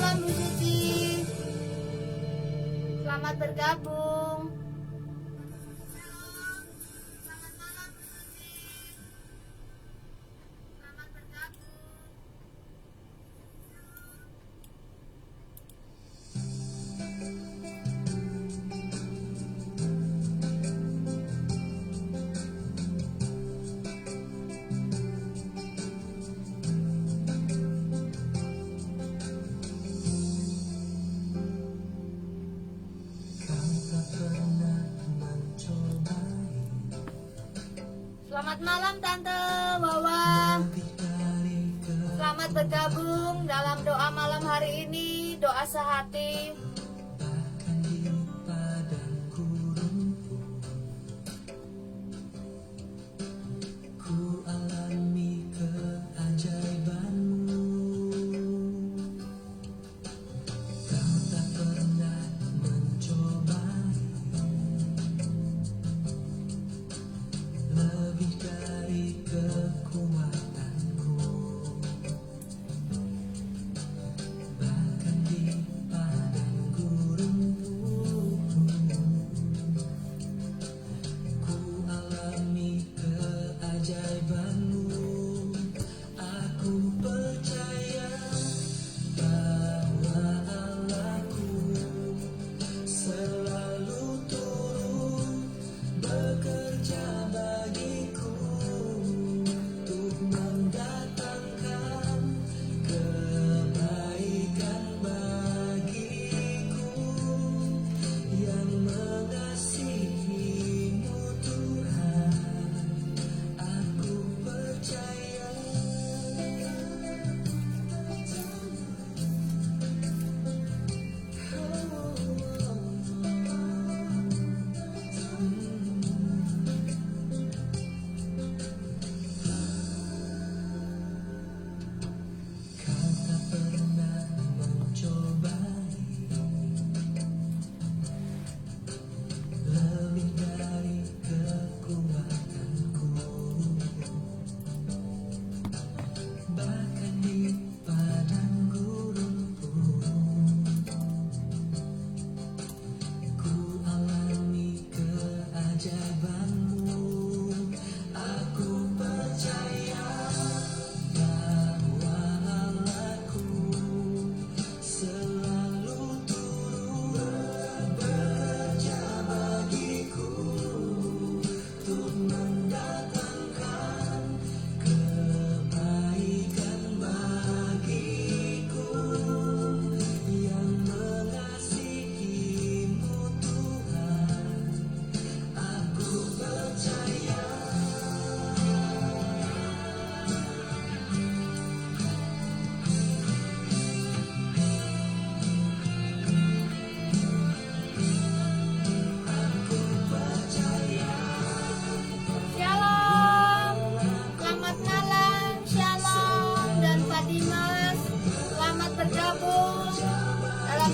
malam Bu Suci. Selamat bergabung. Selamat malam Tante Wawa. Selamat bergabung dalam doa malam hari ini, doa sehati.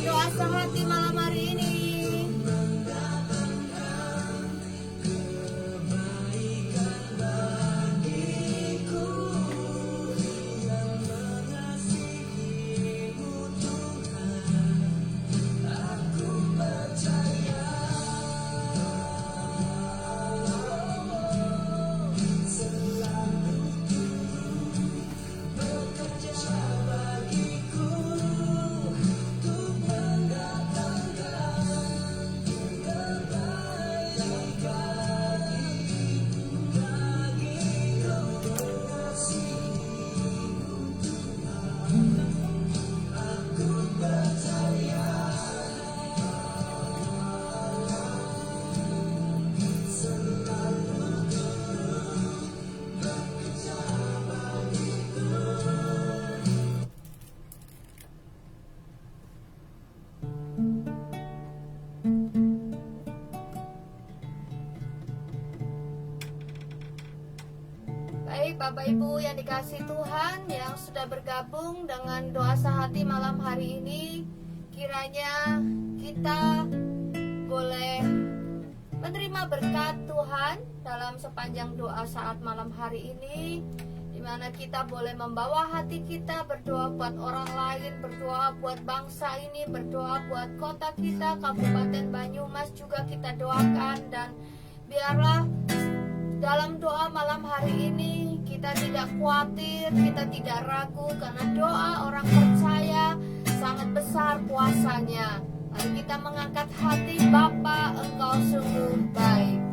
Doa sehati malam hari ini. Baik Bapak Ibu yang dikasih Tuhan yang sudah bergabung dengan doa sehati malam hari ini, kiranya kita boleh menerima berkat Tuhan dalam sepanjang doa saat malam hari ini, di dimana kita boleh membawa hati kita berdoa buat orang lain, berdoa buat bangsa ini, berdoa buat kota kita, Kabupaten Banyumas juga kita doakan. Dan biarlah dalam doa malam hari ini kita tidak khawatir, kita tidak ragu, karena doa orang percaya sangat besar kuasanya. Mari kita mengangkat hati. Bapa, Engkau sungguh baik.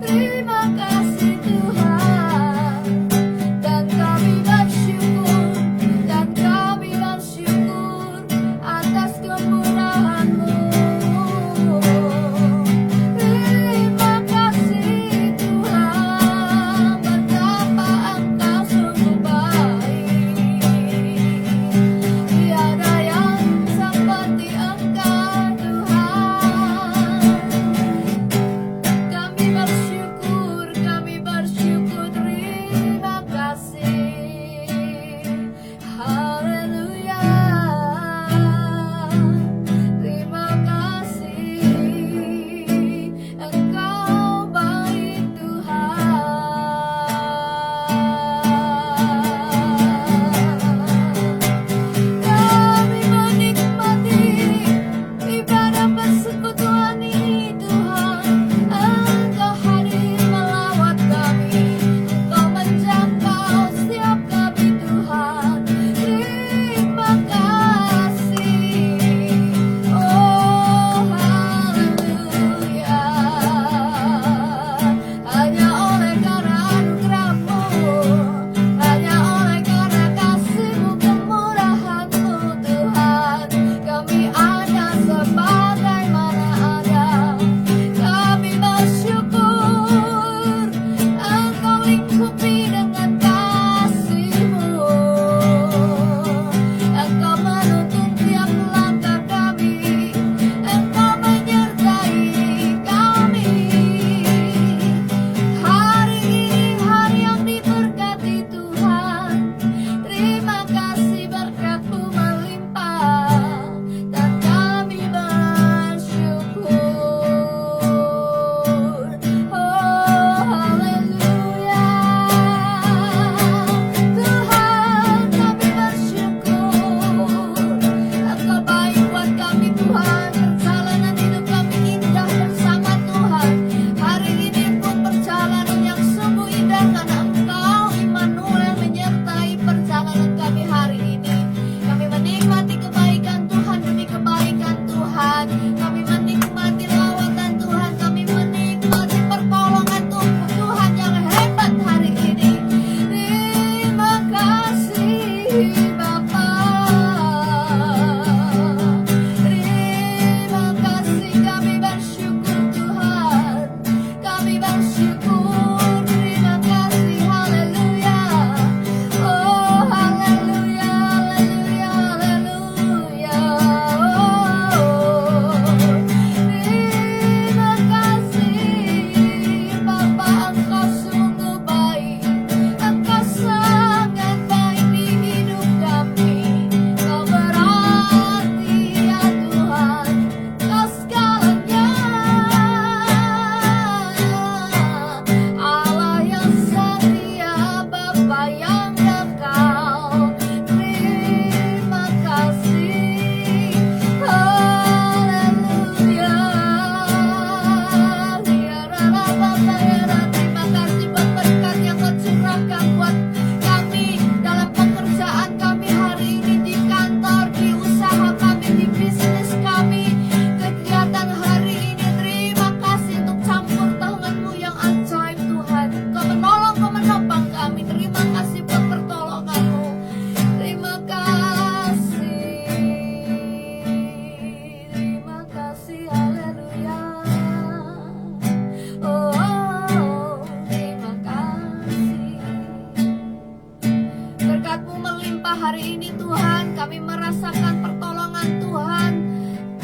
Terima kasih Tuhan, dan kami bersyukur, atas kemurahan-Mu. Terima kasih Tuhan, betapa Engkau sungguh baik. Tiada yang seperti Engkau Tuhan. Kami bersyukur, terima kasih. Haleluya. Terima kasih, Engkau baik Tuhan. Kami menikmati ibadah persekutuan ini Tuhan. Engkau hadir melawat kami, Engkau menjangkau setiap kami Tuhan. Terima kasih. Oh haleluya. Hanya oleh karena anugerah-Mu, hanya oleh karena kasih-Mu, kemurahan-Mu Tuhan, kami ada sebagaimana ada. Kami bersyukur, Engkau lingkupi dengan kasih-Mu. Engkau menuntun tiap langkah kami, Engkau menyertai kami. Hari ini hari yang diberkati Tuhan. Terima kasih berkat-Mu melimpah, dan kami bersyukur. Oh haleluya. Tuhan, kami bersyukur. Engkau baik buat kami Tuhan. Perjalanan hidup kami indah bersama Tuhan. Hari ini pun perjalanan yang sungguh indah, karena Engkau Immanuel menyertai perjalanan kami hari ini. Kami menikmati kebaikan Tuhan demi kebaikan Tuhan. Kami menikmati lawatan Tuhan. Kami menikmati pertolongan Tuhan yang hebat hari ini. Terima kasih Bapa. Terima kasih, kami bersyukur Tuhan. Kami bersyukur, terima kasih. Haleluya. Oh haleluya, haleluya, haleluya. Oh, terima kasih Bapa, Engkau sungguh baik. Engkau sangat baik di hidup kami. Kau berarti ya Tuhan, Kau segalanya. Allah yang setia, Bapa yang kekal. Terima kasih. Haleluya. Terima kasih buat berkat yang Kau curahkan buat kami dalam pekerjaan kami hari ini, di kantor, di usaha kami, di bisnis kami, kegiatan hari ini. Terima kasih untuk campur tangan-Mu yang ajaib Tuhan. Kau menolong, Kau menopang kami. Terima kasih buat pertolongan-Mu. Terima kasih. Terima kasih. Haleluya. Oh, terima kasih. Berkat-Mu melimpah hari ini Tuhan. Kami merasakan pertolongan Tuhan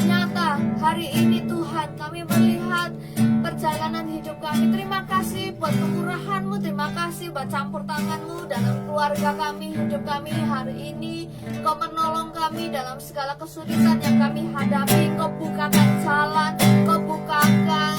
nyata hari ini Tuhan. Kami melihat perjalanan hidup kami. Terima kasih buat kemurahan-Mu. Terima kasih buat campur tangan-Mu dalam keluarga kami, hidup kami hari ini. Engkau menolong kami dalam segala kesulitan yang kami hadapi. Engkau bukakan jalan, Engkau bukakan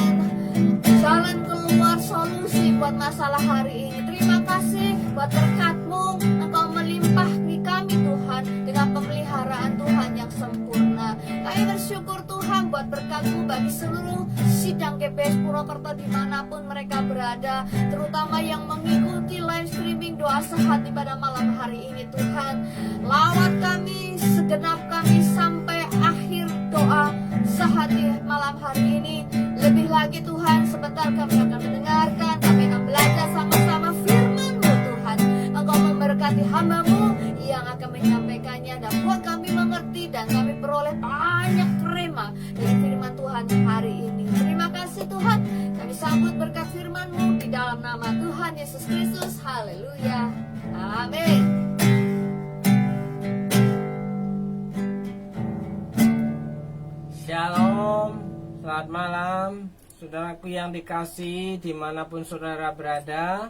jalan keluar, solusi buat masalah hari ini. Terima kasih buat berkat-Mu. Engkau melimpah di kami Tuhan, dengan pemeliharaan Tuhan yang sempurna. Kami bersyukur Tuhan buat berkat-Mu bagi seluruh sidang GPS Purwokerto dimanapun mereka berada, terutama yang mengikuti live streaming doa sehati pada malam hari ini Tuhan. Lawat kami, segenap kami sampai akhir doa sehati malam hari ini. Lebih lagi Tuhan, sebentar kami akan mendengarkan, kami akan belajar sama-sama firman-Mu Tuhan. Engkau memberkati hamba-Mu yang akan menyampaikannya, dan buat kami mengerti dan kami peroleh banyak rema dari firman Tuhan hari ini. Terima kasih Tuhan, kami sambut berkat firman-Mu di dalam nama Tuhan Yesus Kristus. Haleluya, amin. Shalom, selamat malam saudaraku yang dikasihi dimanapun saudara berada.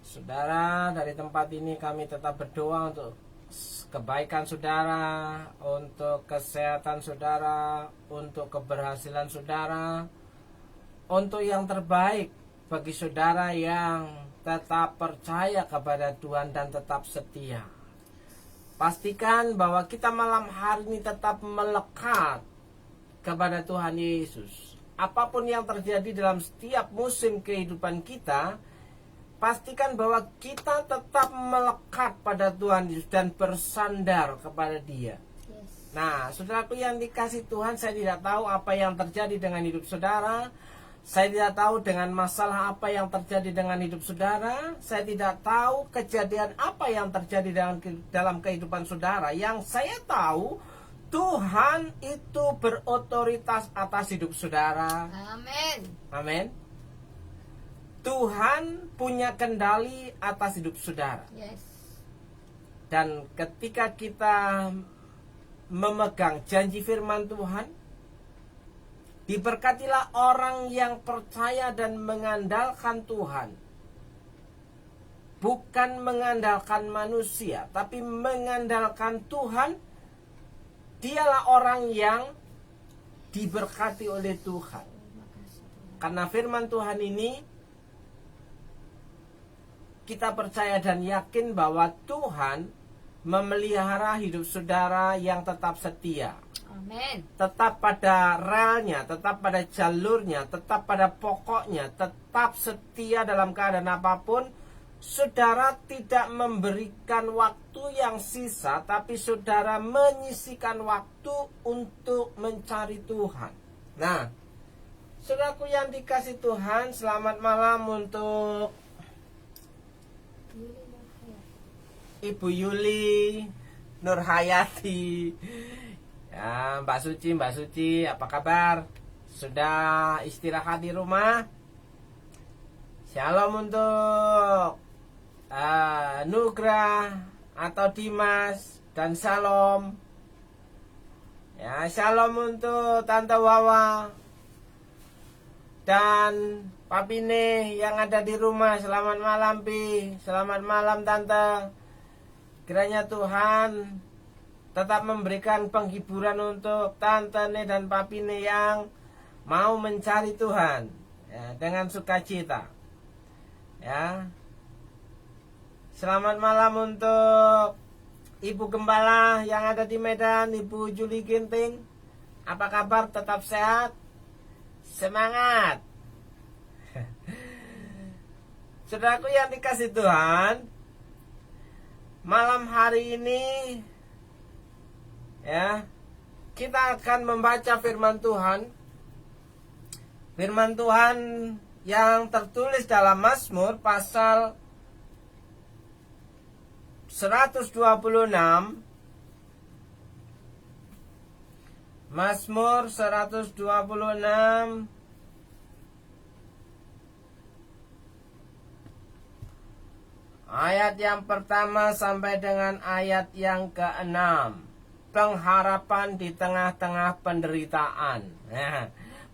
Saudara, dari tempat ini kami tetap berdoa untuk kebaikan saudara, untuk kesehatan saudara, untuk keberhasilan saudara, untuk yang terbaik bagi saudara yang tetap percaya kepada Tuhan dan tetap setia. Pastikan bahwa kita malam hari ini tetap melekat kepada Tuhan Yesus. Apapun yang terjadi dalam setiap musim kehidupan kita, pastikan bahwa kita tetap melekat pada Tuhan Yesus dan bersandar kepada Dia. Nah, saudaraku yang dikasihi Tuhan, saya tidak tahu apa yang terjadi dengan hidup saudara. Saya tidak tahu dengan masalah apa yang terjadi dengan hidup saudara. Saya tidak tahu kejadian apa yang terjadi dalam kehidupan saudara. Yang saya tahu, Tuhan itu berotoritas atas hidup saudara. Amin. Amin. Tuhan punya kendali atas hidup saudara. Yes. Dan ketika kita memegang janji firman Tuhan, diberkatilah orang yang percaya dan mengandalkan Tuhan. Bukan mengandalkan manusia, tapi mengandalkan Tuhan. Dialah orang yang diberkati oleh Tuhan. Karena firman Tuhan ini, kita percaya dan yakin bahwa Tuhan memelihara hidup saudara yang tetap setia. Amin. Tetap pada relnya, tetap pada jalurnya, tetap pada pokoknya, tetap setia dalam keadaan apapun. Saudara tidak memberikan waktu yang sisa, tapi saudara menyisikan waktu untuk mencari Tuhan. Nah, saudaraku yang dikasihi Tuhan, selamat malam untuk Ibu Yuli Nurhayati. Ya, Mbak Suci, apa kabar? Sudah istirahat di rumah? Shalom untuk Nugrah atau Dimas, dan shalom. Ya, shalom untuk Tante Wawa dan Papine yang ada di rumah. Selamat malam, Pi. Selamat malam, Tante. Kiranya Tuhan tetap memberikan penghiburan untuk Tante Ne dan Papine yang mau mencari Tuhan, ya, dengan sukacita. Ya. Selamat malam untuk Ibu Gembala yang ada di Medan, Ibu Juli Ginting. Apa kabar? Tetap sehat? Semangat. Saudaraku yang dikasihi Tuhan, malam hari ini, ya, kita akan membaca firman Tuhan. Firman Tuhan yang tertulis dalam Mazmur pasal 126. Mazmur 126 ayat yang pertama sampai dengan ayat yang ke-6. Pengharapan di tengah-tengah penderitaan.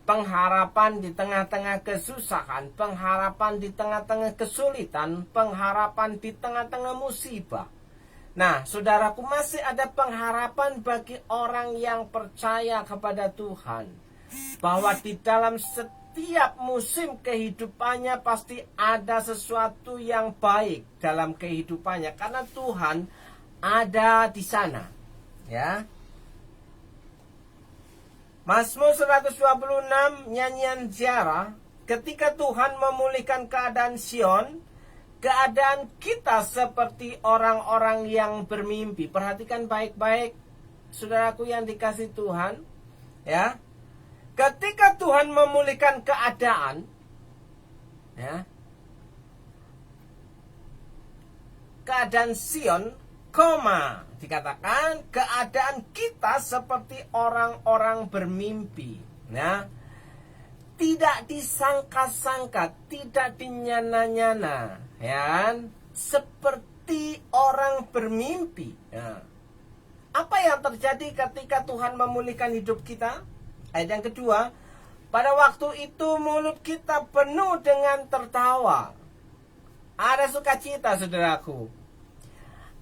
Pengharapan di tengah-tengah kesusahan, pengharapan di tengah-tengah kesulitan, pengharapan di tengah-tengah musibah. Nah, saudaraku, masih ada pengharapan bagi orang yang percaya kepada Tuhan, bahwa di dalam setiap musim kehidupannya pasti ada sesuatu yang baik dalam kehidupannya, karena Tuhan ada di sana. Ya. Mazmur 126, nyanyian ziarah. Ketika Tuhan memulihkan keadaan Sion, keadaan kita seperti orang-orang yang bermimpi. Perhatikan baik-baik, saudaraku yang dikasihi Tuhan, ya. ketika Tuhan memulihkan keadaan, ya, keadaan Sion, dikatakan keadaan kita seperti orang-orang bermimpi. Nah, tidak disangka-sangka, tidak dinyana-nyana, ya, seperti orang bermimpi. Ya. Apa yang terjadi ketika Tuhan memulihkan hidup kita? Ayat yang kedua, pada waktu itu mulut kita penuh dengan tertawa. Ada sukacita, saudaraku.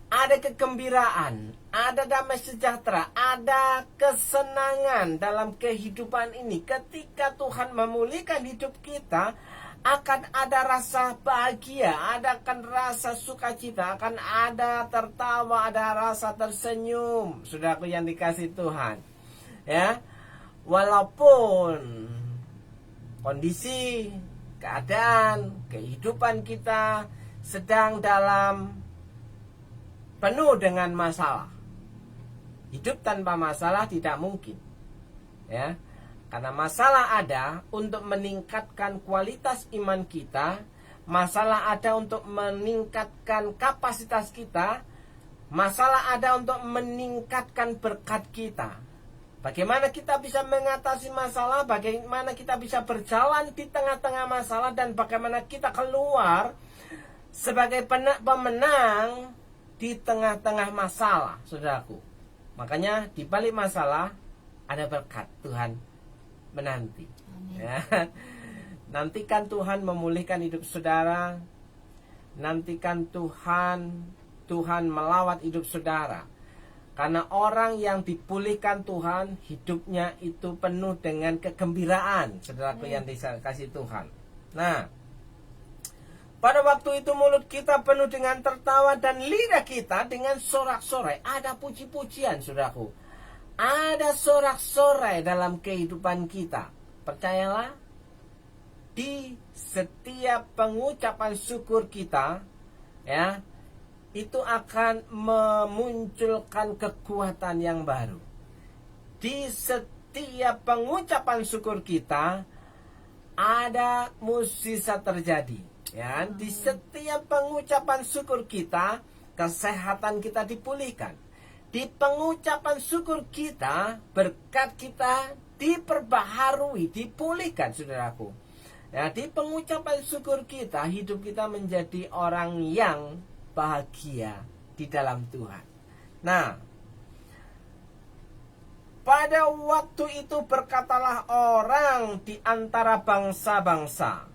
Ada kegembiraan, ada damai sejahtera, ada kesenangan dalam kehidupan ini. Ketika Tuhan memulihkan hidup kita, akan ada rasa bahagia, akan rasa sukacita, akan ada tertawa, ada rasa tersenyum. Saudaraku yang dikasih Tuhan, ya, walaupun kondisi, keadaan, kehidupan kita sedang dalam penuh dengan masalah. Hidup tanpa masalah tidak mungkin, ya. Karena masalah ada untuk meningkatkan kualitas iman kita, masalah ada untuk meningkatkan kapasitas kita, masalah ada untuk meningkatkan berkat kita. Bagaimana kita bisa mengatasi masalah, bagaimana kita bisa berjalan di tengah-tengah masalah, dan bagaimana kita keluar sebagai pemenang di tengah-tengah masalah, saudaraku. Makanya di balik masalah ada berkat. Tuhan menanti. Ya. Nantikan Tuhan memulihkan hidup saudara. Nantikan Tuhan melawat hidup saudara. Karena orang yang dipulihkan Tuhan, hidupnya itu penuh dengan kegembiraan, saudaraku yang dikasih Tuhan. Nah, pada waktu itu mulut kita penuh dengan tertawa dan lidah kita dengan sorak-sorai. Ada puji-pujian, saudaraku. Ada sorak-sorai dalam kehidupan kita. Percayalah, di setiap pengucapan syukur kita, ya, itu akan memunculkan kekuatan yang baru. Di setiap pengucapan syukur kita ada mukjizat terjadi. Ya, di setiap pengucapan syukur kita, kesehatan kita dipulihkan. Di pengucapan syukur kita, berkat kita diperbaharui, dipulihkan, saudaraku. Ya, di pengucapan syukur kita, hidup kita menjadi orang yang bahagia di dalam Tuhan. Nah, pada waktu itu berkatalah orang di antara bangsa-bangsa,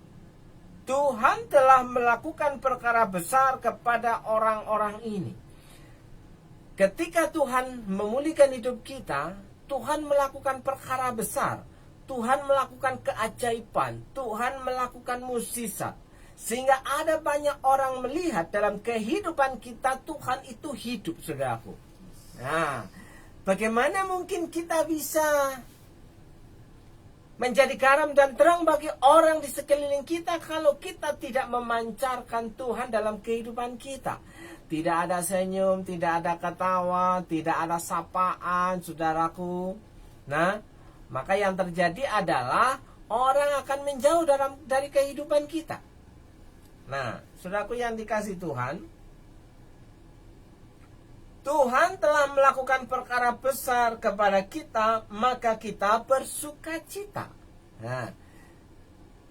Tuhan telah melakukan perkara besar kepada orang-orang ini. Ketika Tuhan memulihkan hidup kita, Tuhan melakukan perkara besar. Tuhan melakukan keajaiban. Tuhan melakukan mukjizat. Sehingga ada banyak orang melihat dalam kehidupan kita Tuhan itu hidup, saudaraku. Nah, bagaimana mungkin kita bisa menjadi garam dan terang bagi orang di sekeliling kita kalau kita tidak memancarkan Tuhan dalam kehidupan kita? Tidak ada senyum, tidak ada ketawa, tidak ada sapaan, saudaraku. Nah, maka yang terjadi adalah orang akan menjauh dari kehidupan kita. Nah, saudaraku yang dikasih Tuhan, Tuhan telah melakukan perkara besar kepada kita, maka kita bersukacita. Nah,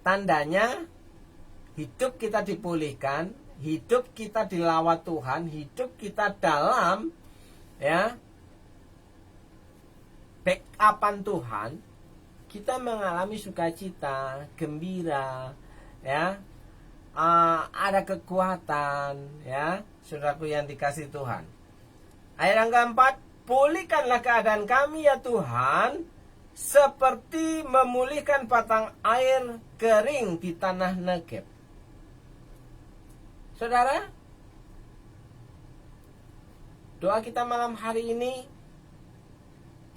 tandanya hidup kita dipulihkan, hidup kita dilawat Tuhan, hidup kita dalam, ya, backupan Tuhan, kita mengalami sukacita, gembira, ya. Ada kekuatan, ya, saudaraku yang dikasih Tuhan. Ayat yang keempat, pulihkanlah keadaan kami ya Tuhan, seperti memulihkan batang air kering di tanah Negeb. Saudara, doa kita malam hari ini,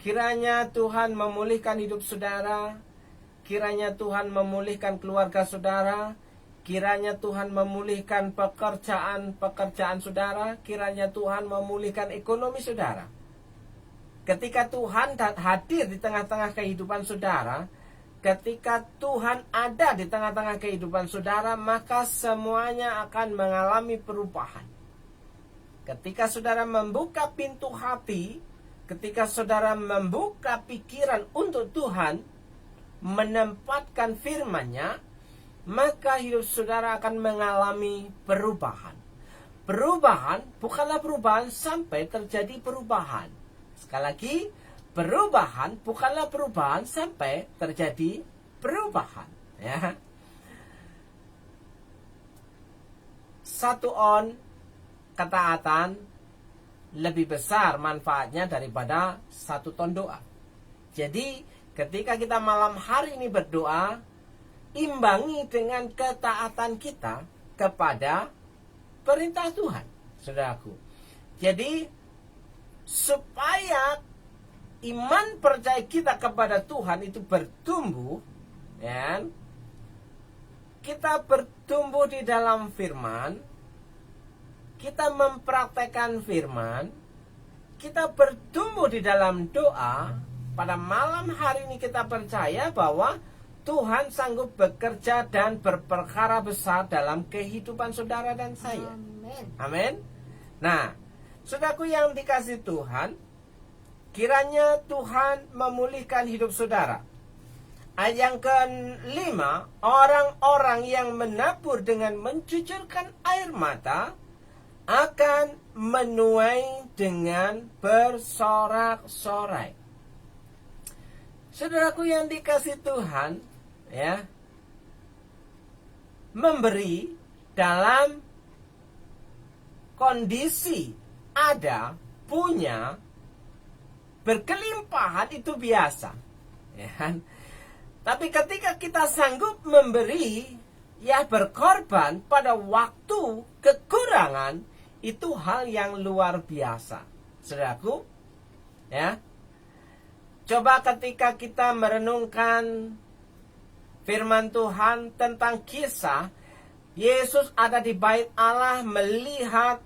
kiranya Tuhan memulihkan hidup saudara, kiranya Tuhan memulihkan keluarga saudara, kiranya Tuhan memulihkan pekerjaan saudara, kiranya Tuhan memulihkan ekonomi saudara. Ketika Tuhan hadir di tengah-tengah kehidupan saudara, ketika Tuhan ada di tengah-tengah kehidupan saudara, maka semuanya akan mengalami perubahan. Ketika saudara membuka pintu hati, ketika saudara membuka pikiran untuk Tuhan, menempatkan firman-Nya, maka hidup saudara akan mengalami perubahan. Perubahan bukanlah perubahan sampai terjadi perubahan. Sekali lagi, perubahan bukanlah perubahan sampai terjadi perubahan. Ya. 1 on ketaatan lebih besar manfaatnya daripada 1 ton doa. Jadi ketika kita malam hari ini berdoa, imbangi dengan ketaatan kita kepada perintah Tuhan, saudaraku. Jadi supaya iman percaya kita kepada Tuhan itu bertumbuh, ya, kita bertumbuh di dalam firman, kita mempraktekkan firman, kita bertumbuh di dalam doa. Pada malam hari ini kita percaya bahwa Tuhan sanggup bekerja dan berperkara besar dalam kehidupan saudara dan saya. Amin. Amin. Nah, saudaraku yang dikasihi Tuhan, kiranya Tuhan memulihkan hidup saudara. Ayat yang ke-5, orang-orang yang menabur dengan mencucurkan air mata akan menuai dengan bersorak-sorai. Saudaraku yang dikasihi Tuhan, ya, memberi dalam kondisi ada, punya, berkelimpahan itu biasa, ya kan? Tapi ketika kita sanggup memberi, ya, berkorban pada waktu kekurangan, itu hal yang luar biasa, saudaraku, ya. Coba ketika kita merenungkan firman Tuhan tentang kisah Yesus ada di bait Allah, melihat,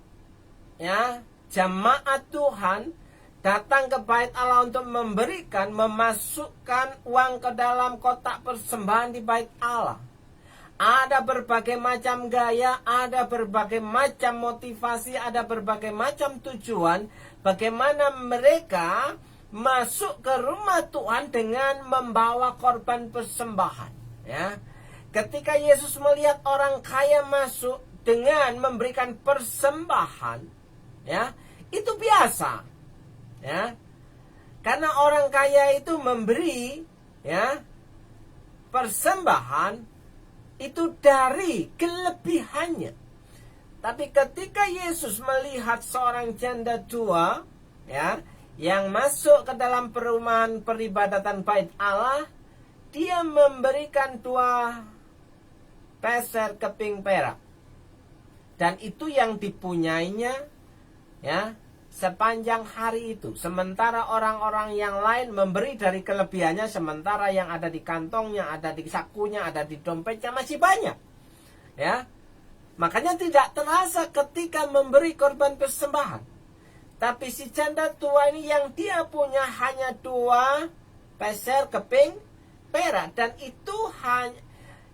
ya, jemaat Tuhan datang ke bait Allah untuk memberikan, memasukkan uang ke dalam kotak persembahan di bait Allah. Ada berbagai macam gaya, ada berbagai macam motivasi, ada berbagai macam tujuan bagaimana mereka masuk ke rumah Tuhan dengan membawa korban persembahan, ya. Ketika Yesus melihat orang kaya masuk dengan memberikan persembahan, ya, itu biasa, ya. Karena orang kaya itu memberi, ya, persembahan itu dari kelebihannya. Tapi ketika Yesus melihat seorang janda tua, ya, yang masuk ke dalam perumahan peribadatan bait Allah, dia memberikan 2 peser keping perak. Dan itu yang dipunyainya, ya, sepanjang hari itu. Sementara orang-orang yang lain memberi dari kelebihannya, sementara yang ada di kantongnya, ada di sakunya, ada di dompetnya masih banyak, ya. Makanya tidak terasa ketika memberi korban persembahan. Tapi si janda tua ini yang dia punya hanya 2 peser keping perak, dan itu hanya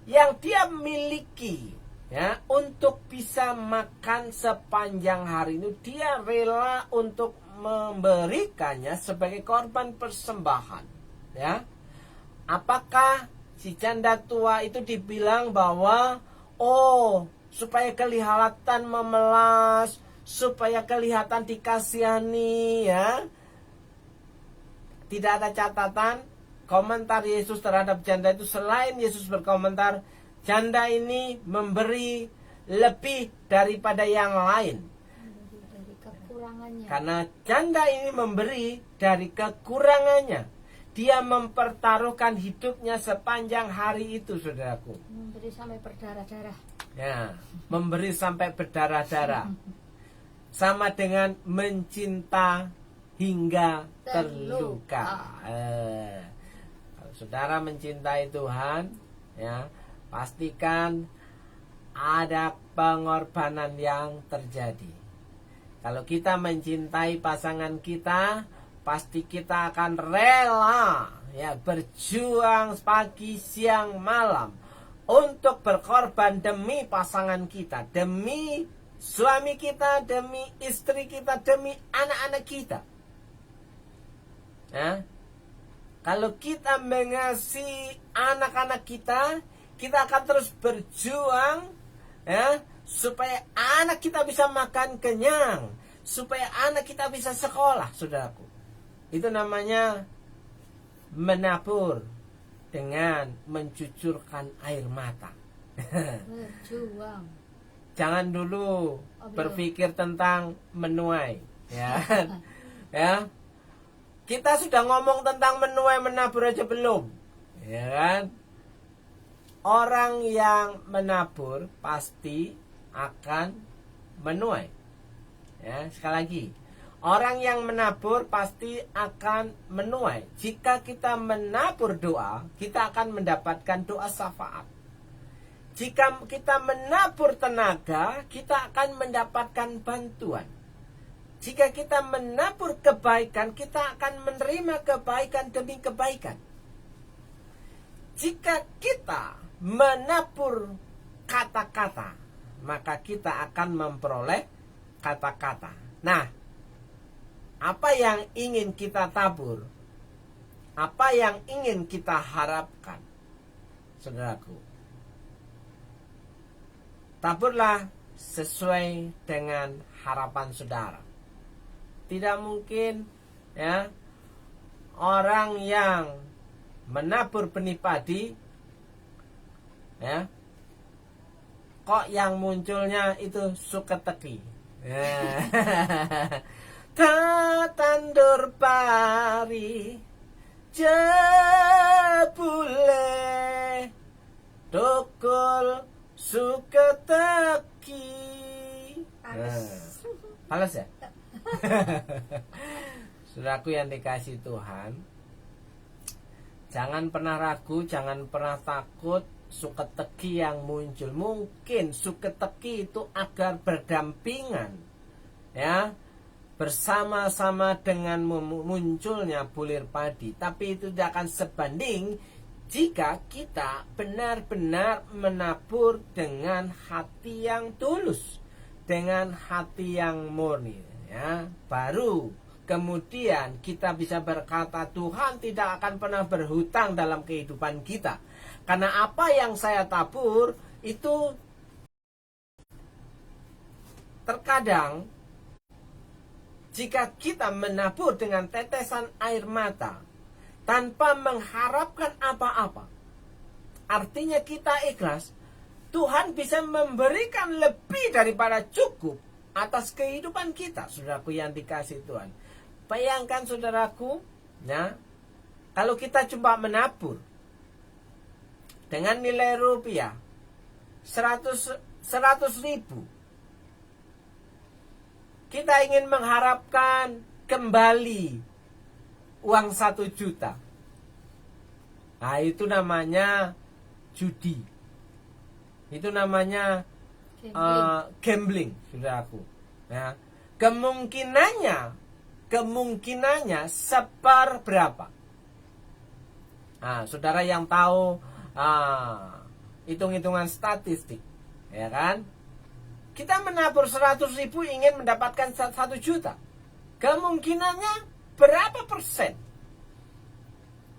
yang dia miliki, ya, untuk bisa makan sepanjang hari ini. Dia rela untuk memberikannya sebagai korban persembahan, ya. Apakah si janda tua itu dibilang bahwa, oh, supaya kelihatan memelas, supaya kelihatan dikasihani, ya? Tidak ada catatan komentar Yesus terhadap janda itu, selain Yesus berkomentar, janda ini memberi lebih daripada yang lain. Dari kekurangannya. Karena janda ini memberi dari kekurangannya. Dia mempertaruhkan hidupnya sepanjang hari itu, saudaraku. Memberi sampai berdarah-darah. Ya, memberi sampai berdarah-darah. Sama dengan mencinta hingga terluka. Kalau saudara mencintai Tuhan, ya, pastikan ada pengorbanan yang terjadi. Kalau kita mencintai pasangan kita, pasti kita akan rela ya berjuang pagi, siang, malam untuk berkorban demi pasangan kita, demi suami kita, demi istri kita, demi anak-anak kita. Ya. Kalau kita mengasihi anak-anak kita, kita akan terus berjuang ya, supaya anak kita bisa makan kenyang, supaya anak kita bisa sekolah, saudaraku. Itu namanya menabur dengan mencucurkan air mata. Berjuang. Jangan dulu berpikir tentang menuai, ya. Ya. Kita sudah ngomong tentang menuai, menabur aja belum, ya kan? Orang yang menabur pasti akan menuai. Ya, sekali lagi, orang yang menabur pasti akan menuai. Jika kita menabur doa, kita akan mendapatkan doa syafaat. Jika kita menabur tenaga, kita akan mendapatkan bantuan. Jika kita menabur kebaikan, kita akan menerima kebaikan demi kebaikan. Jika kita menabur kata-kata, maka kita akan memperoleh kata-kata. Nah, apa yang ingin kita tabur? Apa yang ingin kita harapkan? Saudaraku, taburlah sesuai dengan harapan saudara. Tidak mungkin ya orang yang menabur benih padi ya kok yang munculnya itu suketeki. Ya. Tatandur pari jebule dokol suketeki. Palas ya? Saudaraku yang dikasih Tuhan, jangan pernah ragu, jangan pernah takut suketeki yang muncul. Mungkin suketeki itu agar berdampingan ya, bersama-sama dengan munculnya bulir padi. Tapi itu tidak akan sebanding jika kita benar-benar menabur dengan hati yang tulus, dengan hati yang murni. Ya, baru kemudian kita bisa berkata, Tuhan tidak akan pernah berhutang dalam kehidupan kita. Karena apa yang saya tabur itu terkadang jika kita menabur dengan tetesan air mata tanpa mengharapkan apa-apa, artinya kita ikhlas, Tuhan bisa memberikan lebih daripada cukup atas kehidupan kita, saudaraku yang dikasih Tuhan. Bayangkan saudaraku, ya, kalau kita cuma menabur dengan nilai rupiah 100 ribu, kita ingin mengharapkan kembali uang 1 juta. Nah, itu namanya judi. Itu namanya gambling, saudaraku. Ya, kemungkinannya seperberapa? Nah, saudara yang tahu hitung-hitungan statistik, ya kan? Kita menabur 100 ribu ingin mendapatkan 1 juta. Kemungkinannya berapa persen?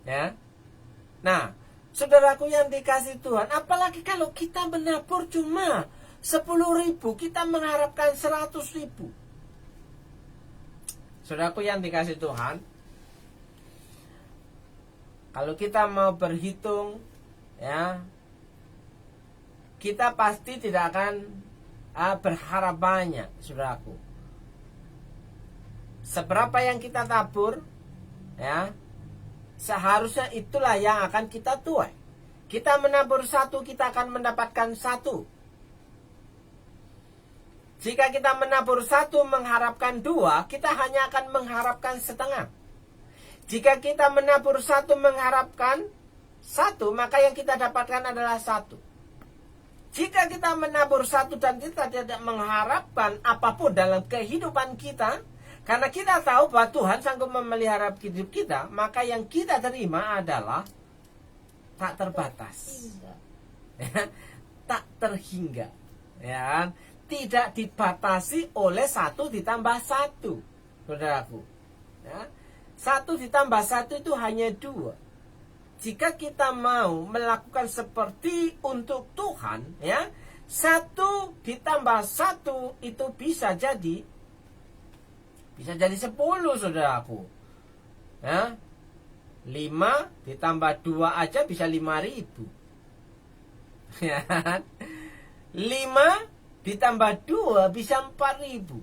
Ya. Nah, saudaraku yang dikasih Tuhan, apalagi kalau kita menabur cuma 10 ribu, kita mengharapkan 100 ribu. Saudaraku yang dikasih Tuhan, kalau kita mau berhitung, ya, kita pasti tidak akan berharap banyak, saudaraku. Seberapa yang kita tabur, ya, seharusnya itulah yang akan kita tuai. Kita menabur 1, kita akan mendapatkan 1. Jika kita menabur 1 mengharapkan 2, kita hanya akan mengharapkan setengah. Jika kita menabur 1 mengharapkan 1, maka yang kita dapatkan adalah 1. Jika kita menabur 1 dan kita tidak mengharapkan apapun dalam kehidupan kita, Karena kita tahu bahwa Tuhan sanggup memelihara hidup kita, maka yang kita terima adalah tak terbatas. Ya, tak terhingga. Ya, tidak dibatasi oleh 1 ditambah 1. Saudaraku. Ya, 1 ditambah 1 itu hanya 2. Jika kita mau melakukan seperti untuk Tuhan, ya, 1 ditambah 1 itu bisa jadi 10, saudaraku. Ya, 5 ditambah 2 aja bisa 5.000. Ya, 5 ditambah 2 bisa 4.000.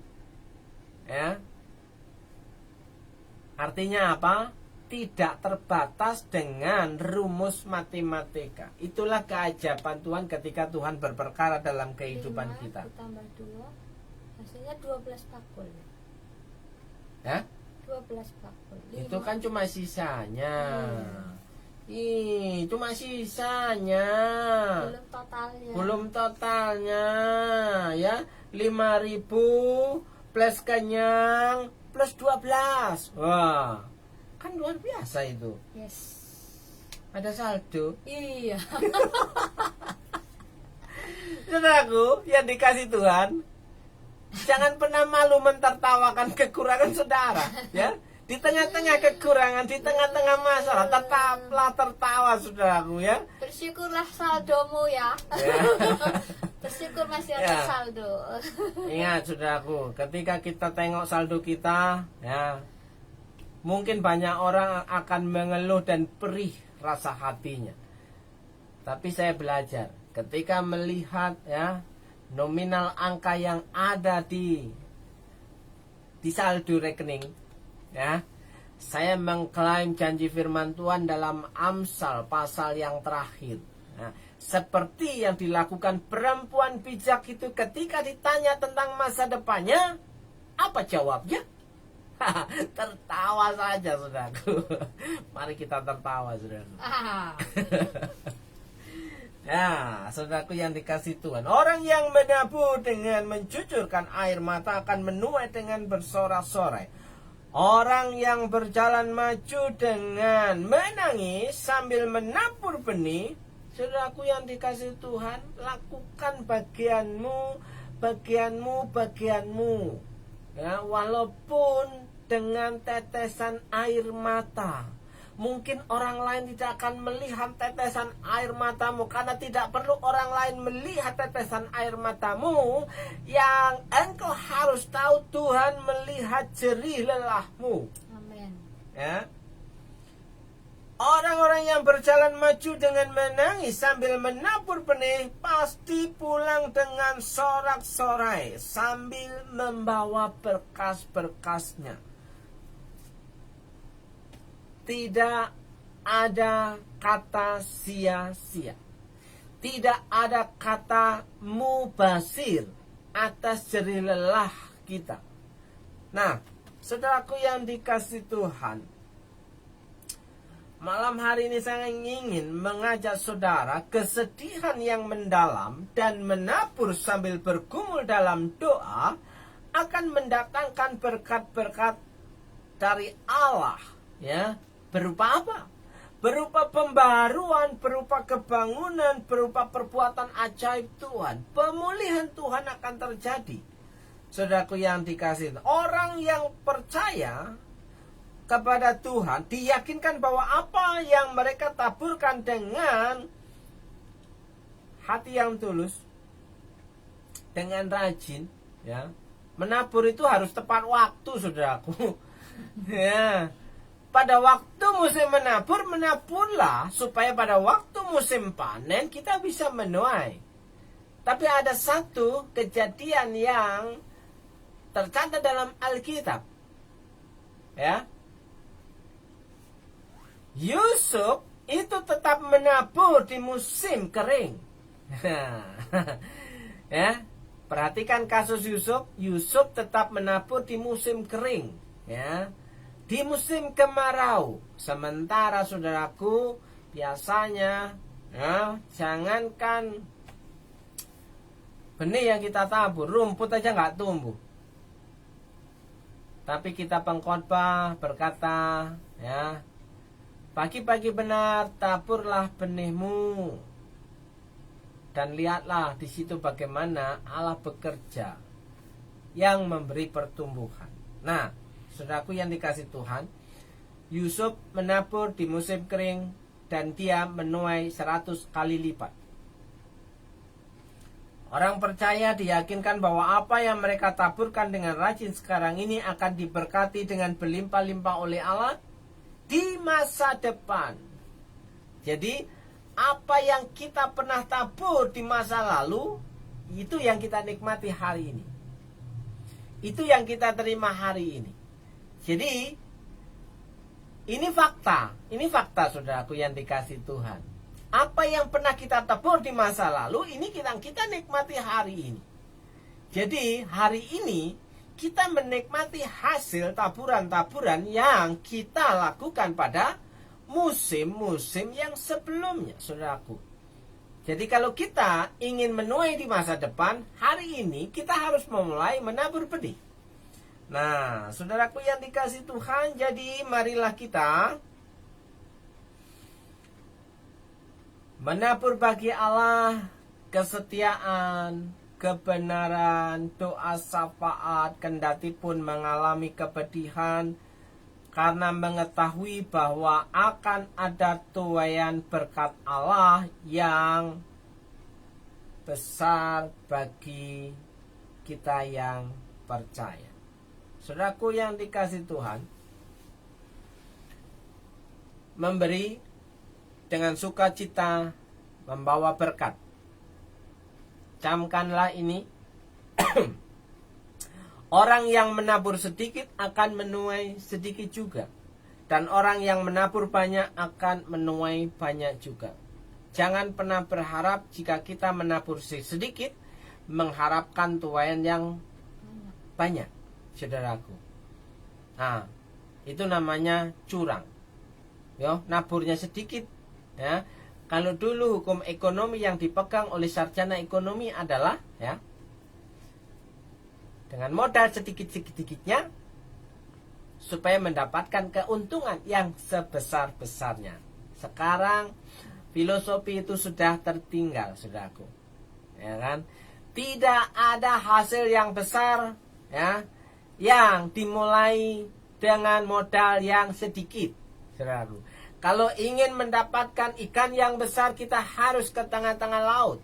Ya. Artinya apa? Tidak terbatas dengan rumus matematika. Itulah keajaiban Tuhan ketika Tuhan berperkara dalam kehidupan 5 kita. ditambah 2 hasilnya 12 bakul. Ya? 12 bakul. Itu kan cuma sisanya. Cuma sisanya. Belum totalnya. Belum totalnya, ya. 5.000 plus kenyang plus 12. Wah, kan luar biasa itu. Yes. Ada saldo. Iya. Saudaraku yang dikasih Tuhan, jangan pernah malu mentertawakan kekurangan saudara, ya. Di tengah-tengah kekurangan, di tengah-tengah masalah, tetaplah tertawa, saudaraku, ya. Bersyukurlah saldomu ya. Ya. Bersyukur masih ada Ya. saldo. Ingat, saudaraku, ketika kita tengok saldo kita, ya, mungkin banyak orang akan mengeluh dan perih rasa hatinya. Tapi saya belajar, ketika melihat, ya, nominal angka yang ada di saldo rekening, ya, saya mengklaim janji firman Tuhan dalam Amsal pasal yang terakhir. Nah, seperti yang dilakukan perempuan bijak itu ketika ditanya tentang masa depannya, apa jawabnya? Tertawa saja, saudaraku. Mari kita tertawa, saudaraku. Ya, saudaraku yang dikasih Tuhan, orang yang menabur dengan mencucurkan air mata akan menuai dengan bersorak-sorai. Orang yang berjalan maju dengan menangis sambil menabur benih, saudaraku yang dikasih Tuhan, lakukan bagianmu, bagianmu. Ya, walaupun dengan tetesan air mata. Mungkin orang lain tidak akan melihat tetesan air matamu, karena tidak perlu orang lain melihat tetesan air matamu. Yang engkau harus tahu, Tuhan melihat jerih lelahmu. Amin. Ya. Orang-orang yang berjalan maju dengan menangis sambil menabur benih pasti pulang dengan sorak-sorai sambil membawa berkas-berkasnya. Tidak ada kata sia-sia. Tidak ada kata mubazir atas jerih lelah kita. Nah, saudaraku yang dikasih Tuhan, malam hari ini saya ingin mengajak saudara, kesedihan yang mendalam dan menabur sambil bergumul dalam doa akan mendatangkan berkat-berkat dari Allah, ya. Berupa apa? Berupa pembaharuan, berupa kebangunan, berupa perbuatan ajaib Tuhan. Pemulihan Tuhan akan terjadi. Saudaraku yang dikasih, orang yang percaya kepada Tuhan diyakinkan bahwa apa yang mereka taburkan dengan hati yang tulus, dengan rajin, ya. Menabur itu harus tepat waktu, saudaraku. Ya. Pada waktu musim menabur, menaburlah supaya pada waktu musim panen kita bisa menuai. Tapi ada satu kejadian yang tercatat dalam Alkitab. Ya. Yusuf itu tetap menabur di musim kering. Ya. Perhatikan kasus Yusuf. Yusuf tetap menabur di musim kering, ya. Di musim kemarau. Sementara saudaraku, biasanya, ya, jangankan benih yang kita tabur, rumput aja nggak tumbuh. Tapi kita pengkhotbah berkata, ya, pagi-pagi benar taburlah benihmu, dan lihatlah di situ bagaimana Allah bekerja yang memberi pertumbuhan. Nah, saudaraku yang dikasih Tuhan, Yusuf menabur di musim kering dan dia menuai 100 kali lipat. Orang percaya diyakinkan bahwa apa yang mereka taburkan dengan rajin sekarang ini akan diberkati dengan berlimpah-limpah oleh Allah di masa depan. Jadi, apa yang kita pernah tabur di masa lalu, itu yang kita nikmati hari ini. Itu yang kita terima hari ini. Jadi, ini fakta saudaraku yang dikasih Tuhan. Apa yang pernah kita tabur di masa lalu, ini kita nikmati hari ini. Jadi hari ini kita menikmati hasil taburan-taburan yang kita lakukan pada musim-musim yang sebelumnya, saudaraku. Jadi kalau kita ingin menuai di masa depan, hari ini kita harus memulai menabur benih. Nah, saudaraku yang dikasih Tuhan, jadi marilah kita menabur bagi Allah kesetiaan, kebenaran, doa syafaat, kendati pun mengalami kepedihan, karena mengetahui bahwa akan ada tuaian berkat Allah yang besar bagi kita yang percaya. Saudaraku yang dikasih Tuhan, memberi dengan sukacita membawa berkat. Camkanlah ini. Orang yang menabur sedikit akan menuai sedikit juga, dan orang yang menabur banyak akan menuai banyak juga. Jangan pernah berharap jika kita menabur sedikit mengharapkan tuaian yang banyak, saudaraku. Nah, itu namanya curang. Yo, naburnya sedikit. Ya, kalau dulu hukum ekonomi yang dipegang oleh sarjana ekonomi adalah, ya, dengan modal sedikit-sedikitnya supaya mendapatkan keuntungan yang sebesar-besarnya. Sekarang filosofi itu sudah tertinggal, saudaraku. Ya kan? Tidak ada hasil yang besar, ya, yang dimulai dengan modal yang sedikit, saudaraku. Kalau ingin mendapatkan ikan yang besar, kita harus ke tengah-tengah laut.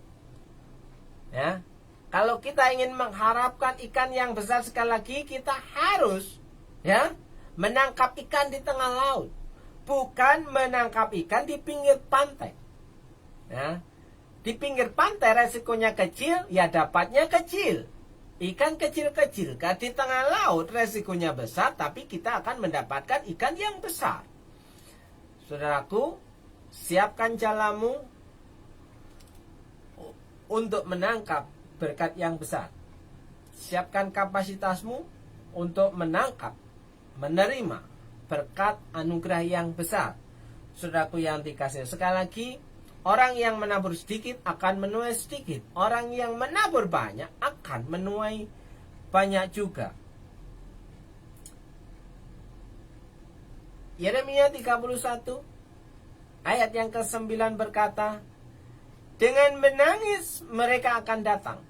Ya. Kalau kita ingin mengharapkan ikan yang besar, sekali lagi kita harus, ya, menangkap ikan di tengah laut, bukan menangkap ikan di pinggir pantai. Ya. Di pinggir pantai resikonya kecil, ya dapatnya kecil. Ikan kecil-kecil. Di tengah laut resikonya besar, tapi kita akan mendapatkan ikan yang besar. Saudaraku, siapkan jalamu untuk menangkap berkat yang besar. Siapkan kapasitasmu untuk menangkap, menerima berkat anugerah yang besar. Saudaraku yang dikasihi, sekali lagi, orang yang menabur sedikit akan menuai sedikit. Orang yang menabur banyak akan menuai banyak juga. Yeremia 31 ayat yang ke-9 berkata, dengan menangis mereka akan datang,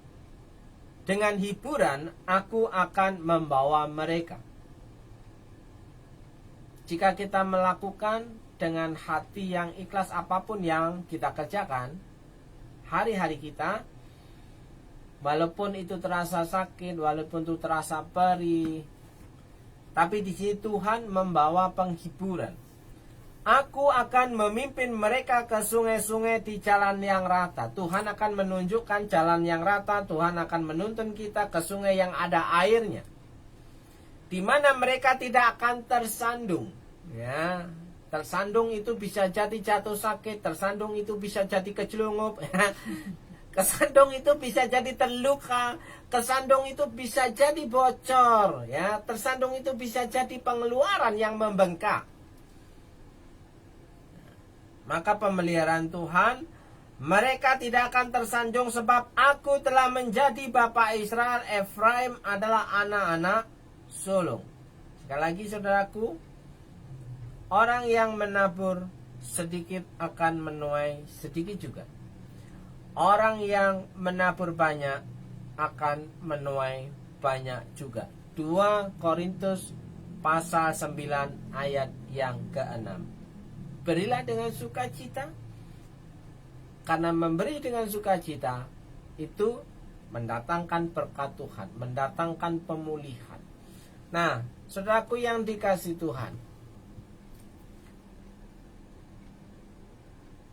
dengan hiburan aku akan membawa mereka. Jika kita melakukan dengan hati yang ikhlas apapun yang kita kerjakan, hari-hari kita, walaupun itu terasa sakit, walaupun itu terasa perih, tapi di sini Tuhan membawa penghiburan. Aku akan memimpin mereka ke sungai-sungai di jalan yang rata. Tuhan akan menunjukkan jalan yang rata. Tuhan akan menuntun kita ke sungai yang ada airnya, di mana mereka tidak akan tersandung. Ya, tersandung itu bisa jadi jatuh sakit. Tersandung itu bisa jadi kejelungup. Kesandung itu bisa jadi terluka. Kesandung itu bisa jadi bocor, ya. Tersandung itu bisa jadi pengeluaran yang membengkak. Maka pemeliharaan Tuhan, mereka tidak akan tersandung sebab aku telah menjadi bapa Israel. Efraim adalah anak-anak sulung. Sekali lagi saudaraku, orang yang menabur sedikit akan menuai sedikit juga. Orang yang menabur banyak akan menuai banyak juga. 2 Korintus pasal 9 ayat yang ke-6. Berilah dengan sukacita, karena memberi dengan sukacita itu mendatangkan berkat Tuhan, mendatangkan pemulihan. Nah, saudaraku yang dikasihi Tuhan,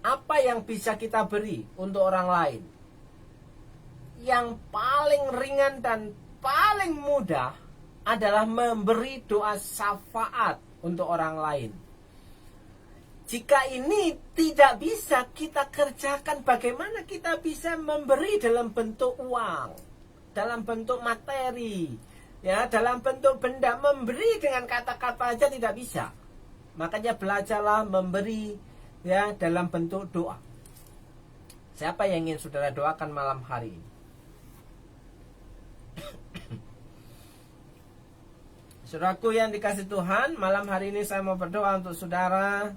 apa yang bisa kita beri untuk orang lain? Yang paling ringan dan paling mudah adalah memberi doa syafaat untuk orang lain. Jika ini tidak bisa kita kerjakan, bagaimana kita bisa memberi dalam bentuk uang, dalam bentuk materi, ya, dalam bentuk benda? Memberi dengan kata-kata aja tidak bisa. Makanya belajarlah memberi, ya, dalam bentuk doa. Siapa yang ingin saudara doakan malam hari ini? Saudaraku yang dikasih Tuhan, malam hari ini saya mau berdoa untuk saudara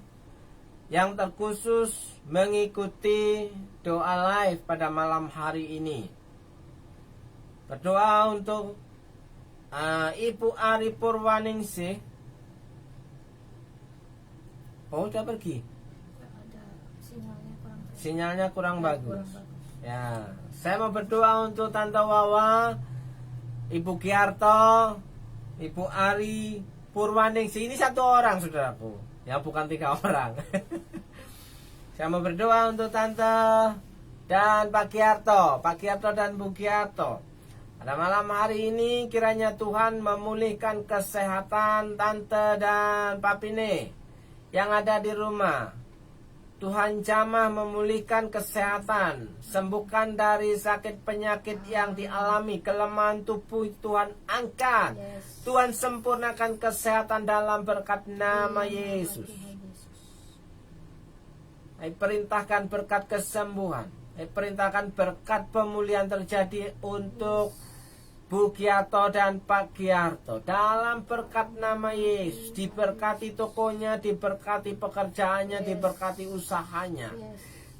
yang terkhusus mengikuti doa live pada malam hari ini. Berdoa untuk Ibu Ari Purwaningsih. Oh, sudah pergi. Ada sinyalnya Sinyalnya kurang bagus. kurang bagus. Ya, saya mau berdoa untuk Tante Wawa, Ibu Giarto, Ibu Ari Purwaningsih. Ini satu orang saudaraku, ya, bukan 3 orang. Saya mau berdoa untuk Tante dan Pak Giarto dan Bu Giarto. Pada malam hari ini kiranya Tuhan memulihkan kesehatan Tante dan Pak Pine yang ada di rumah. Tuhan jamah memulihkan kesehatan, sembuhkan dari sakit penyakit yang dialami, kelemahan tubuh Tuhan angkat. Yes. Tuhan sempurnakan kesehatan dalam berkat nama Yesus. Saya perintahkan berkat kesembuhan, saya perintahkan berkat pemulihan terjadi untuk Bu Giarto dan Pak Giarto. Dalam berkat nama Yesus, diberkati tokonya, diberkati pekerjaannya, diberkati usahanya,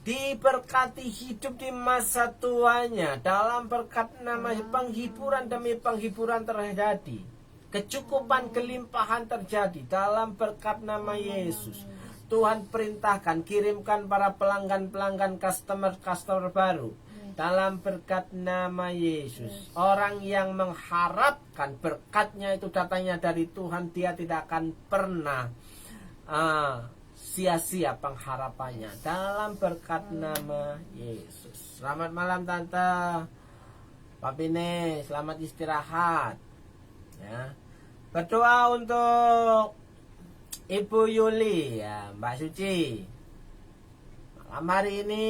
diberkati hidup di masa tuanya. Dalam berkat nama penghiburan demi penghiburan terjadi, kecukupan kelimpahan terjadi. Dalam berkat nama Yesus, Tuhan perintahkan, kirimkan para pelanggan-pelanggan, customer baru. Dalam berkat nama Yesus, orang yang mengharapkan berkatnya itu datangnya dari Tuhan, dia tidak akan pernah sia-sia pengharapannya. Dalam berkat nama Yesus. Selamat malam Tante Pak Bine, selamat istirahat, ya. Berdoa untuk Ibu Yuli, ya, Mbak Suci. Malam hari ini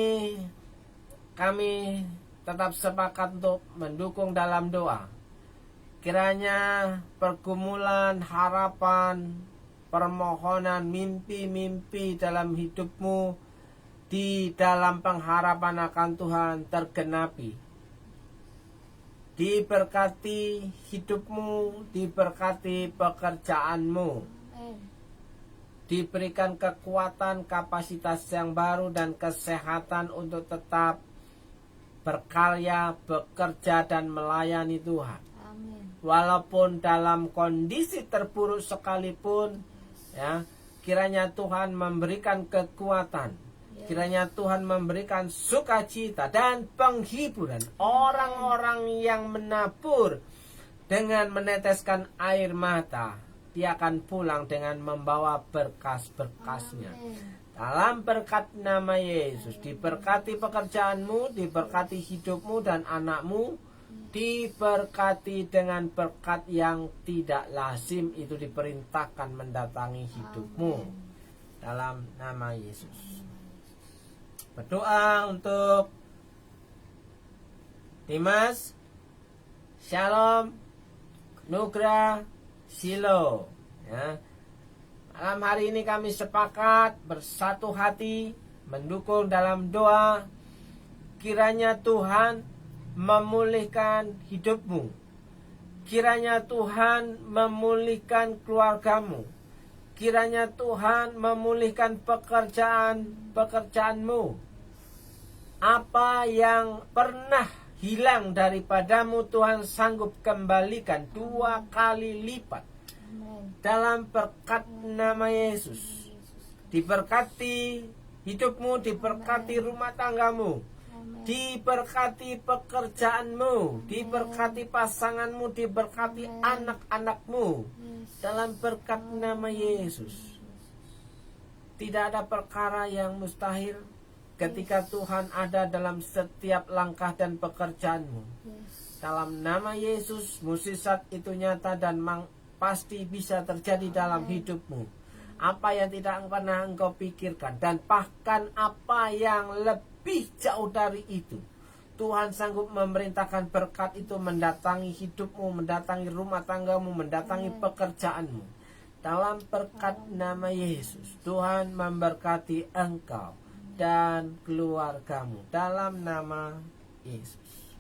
kami tetap sepakat untuk mendukung dalam doa. Kiranya pergumulan, harapan, permohonan, mimpi-mimpi dalam hidupmu di dalam pengharapan akan Tuhan tergenapi. Diberkati hidupmu, diberkati pekerjaanmu, diberikan kekuatan, kapasitas yang baru dan kesehatan untuk tetap berkarya, bekerja dan melayani Tuhan. Amin. Walaupun dalam kondisi terburuk sekalipun, ya, kiranya Tuhan memberikan kekuatan, kiranya Tuhan memberikan sukacita dan penghiburan. Orang-orang yang menabur dengan meneteskan air mata, dia akan pulang dengan membawa berkas-berkasnya. Dalam berkat nama Yesus, diberkati pekerjaanmu, diberkati hidupmu dan anakmu, diberkati dengan berkat yang tidak lazim, itu diperintahkan mendatangi hidupmu. Dalam nama Yesus. Berdoa untuk Dimas, Shalom, Nugra, Silo, ya. Malam hari ini kami sepakat bersatu hati mendukung dalam doa. Kiranya Tuhan memulihkan hidupmu. Kiranya Tuhan memulihkan keluargamu. Kiranya Tuhan memulihkan pekerjaanmu. Apa yang pernah hilang daripadamu, Tuhan sanggup kembalikan 2 kali lipat. Dalam berkat nama Yesus. Diberkati hidupmu, diberkati rumah tanggamu, diberkati pekerjaanmu, diberkati pasanganmu, diberkati anak-anakmu. Dalam berkat nama Yesus. Tidak ada perkara yang mustahil ketika Tuhan ada dalam setiap langkah dan pekerjaanmu. Dalam nama Yesus, mukjizat itu nyata dan pasti bisa terjadi dalam hidupmu. Apa yang tidak pernah engkau pikirkan, dan bahkan apa yang lebih jauh dari itu, Tuhan sanggup memerintahkan berkat itu mendatangi hidupmu, mendatangi rumah tanggamu, mendatangi pekerjaanmu. Dalam berkat nama Yesus, Tuhan memberkati engkau dan keluargamu. Dalam nama Yesus.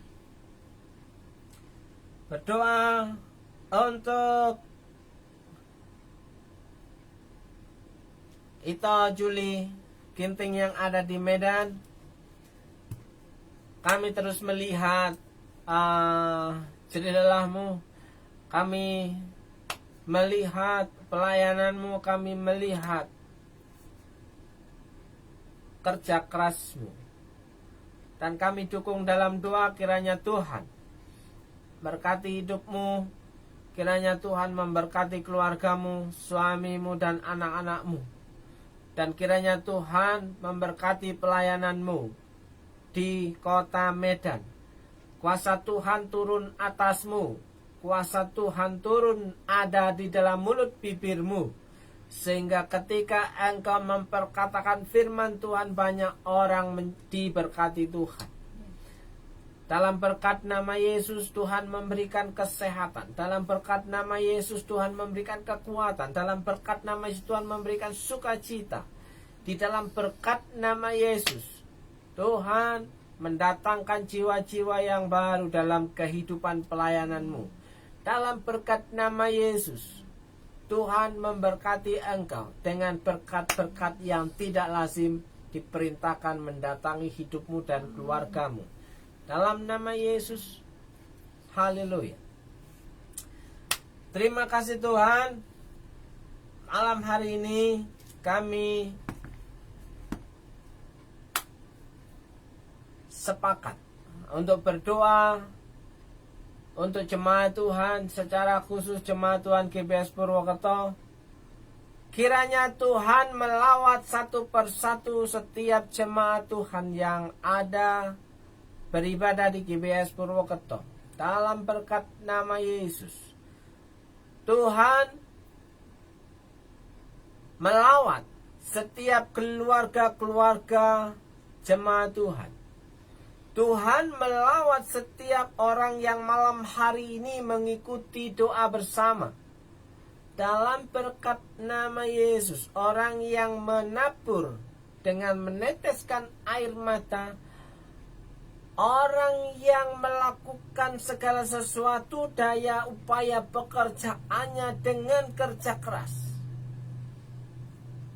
Berdoa untuk Ito Juli Ginting yang ada di Medan. Kami terus melihat jendela-Mu. Kami melihat pelayananmu. Kami melihat kerja kerasmu. Dan kami dukung dalam doa, kiranya Tuhan berkati hidupmu. Kiranya Tuhan memberkati keluargamu, suamimu dan anak-anakmu. Dan kiranya Tuhan memberkati pelayananmu di kota Medan. Kuasa Tuhan turun atasmu. Kuasa Tuhan turun ada di dalam mulut bibirmu. Sehingga ketika engkau memperkatakan firman Tuhan, banyak orang diberkati Tuhan. Dalam berkat nama Yesus, Tuhan memberikan kesehatan. Dalam berkat nama Yesus, Tuhan memberikan kekuatan. Dalam berkat nama Yesus, Tuhan memberikan sukacita. Di dalam berkat nama Yesus, Tuhan mendatangkan jiwa-jiwa yang baru dalam kehidupan pelayananmu. Dalam berkat nama Yesus, Tuhan memberkati engkau dengan berkat-berkat yang tidak lazim diperintahkan mendatangi hidupmu dan keluargamu. Dalam nama Yesus, haleluya. Terima kasih Tuhan. Malam hari ini kami sepakat untuk berdoa untuk jemaat Tuhan, secara khusus jemaat Tuhan GBS Purwokerto. Kiranya Tuhan melawat satu persatu setiap jemaat Tuhan yang ada beribadah di GBS Purwokerto. Dalam berkat nama Yesus, Tuhan melawat setiap keluarga-keluarga jemaat Tuhan. Tuhan melawat setiap orang yang malam hari ini mengikuti doa bersama. Dalam berkat nama Yesus, orang yang menabur dengan meneteskan air mata, orang yang melakukan segala sesuatu daya upaya pekerjaannya dengan kerja keras,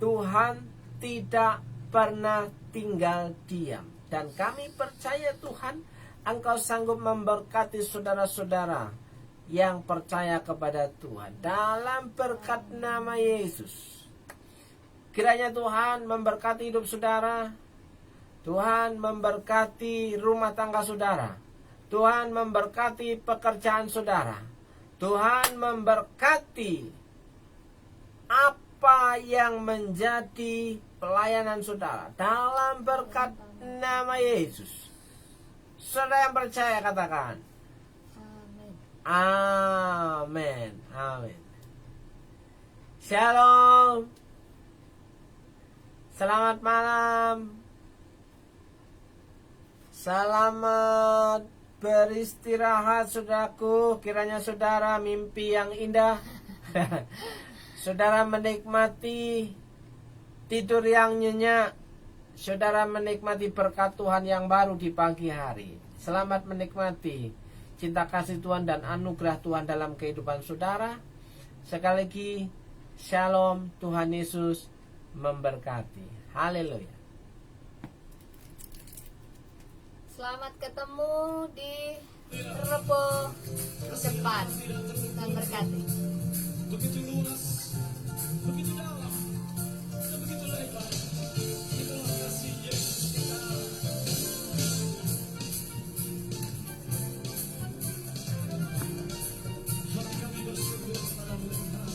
Tuhan tidak pernah tinggal diam. Dan kami percaya Tuhan, Engkau sanggup memberkati saudara-saudara yang percaya kepada Tuhan. Dalam berkat nama Yesus, kiranya Tuhan memberkati hidup saudara. Tuhan memberkati rumah tangga saudara. Tuhan memberkati pekerjaan saudara. Tuhan memberkati apa yang menjadi pelayanan saudara. Dalam berkat nama Yesus. Saudara yang percaya katakan amin. Amin. Shalom. Selamat malam. Selamat beristirahat saudaraku. Kiranya saudara mimpi yang indah. Saudara menikmati tidur yang nyenyak. Saudara menikmati berkat Tuhan yang baru di pagi hari. Selamat menikmati. cinta kasih Tuhan dan anugerah Tuhan dalam kehidupan saudara. Sekali lagi, shalom, Tuhan Yesus memberkati. Haleluya. Selamat ketemu di Rebo depan. Tuhan berkati. Begitu luas, begitu dalam, dan begitu lebar. Itulah kasih Yesus kita. Hati kami bersyukur padamu Tuhan.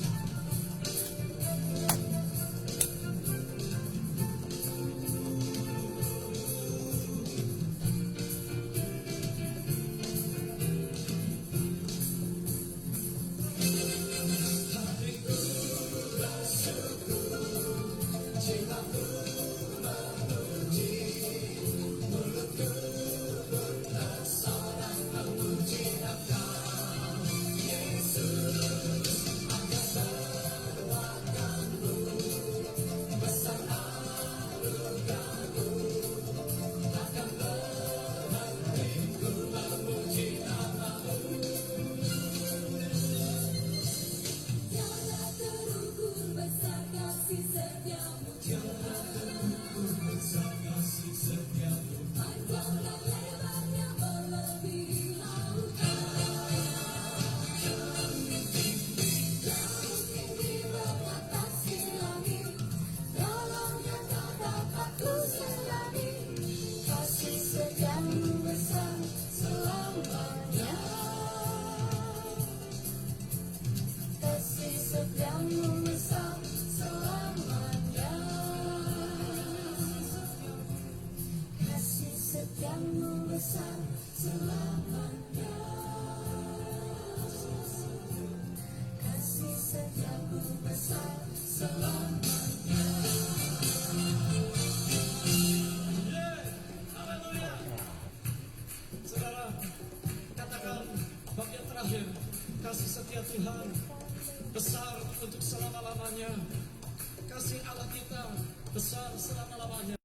Saudara, katakan bagian terakhir, kasih setia Tuhan besar untuk selama-lamanya. Kasih Allah kita besar selama-lamanya.